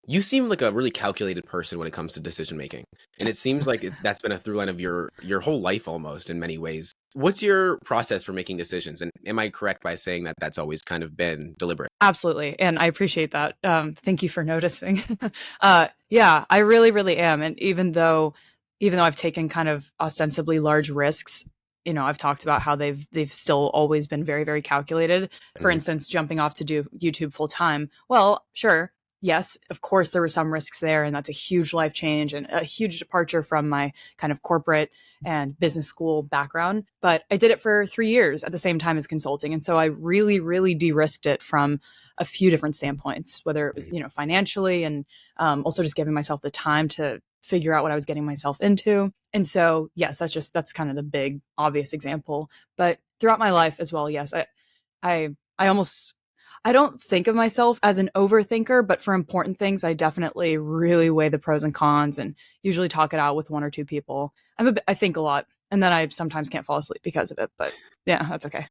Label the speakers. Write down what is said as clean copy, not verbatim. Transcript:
Speaker 1: You seem like a really calculated person when it comes to decision making, and it seems like that's been a through line of your whole life almost in many ways. What's your process for making decisions? And am I correct by saying that that's always kind of been deliberate?
Speaker 2: Absolutely. And I appreciate that. Thank you for noticing. Yeah, I really, really am. And even though I've taken kind of ostensibly large risks, I've talked about how they've still always been very, very calculated. For
Speaker 1: Mhm.
Speaker 2: instance, jumping off to do YouTube full time. Well, sure. Yes, of course there were some risks there, and that's a huge life change and a huge departure from my kind of corporate and business school background. But I did it for 3 years at the same time as consulting. And so I really, really de-risked it from a few different standpoints, whether it was,
Speaker 1: Mhm.
Speaker 2: financially and also just giving myself the time to figure out what I was getting myself into. And so, yes, that's kind of the big obvious example. But throughout my life as well, yes, I almost I don't think of myself as an overthinker, but for important things, I definitely really weigh the pros and cons and usually talk it out with one or two people. I think a lot, and then I sometimes can't fall asleep because of it. But yeah, that's okay.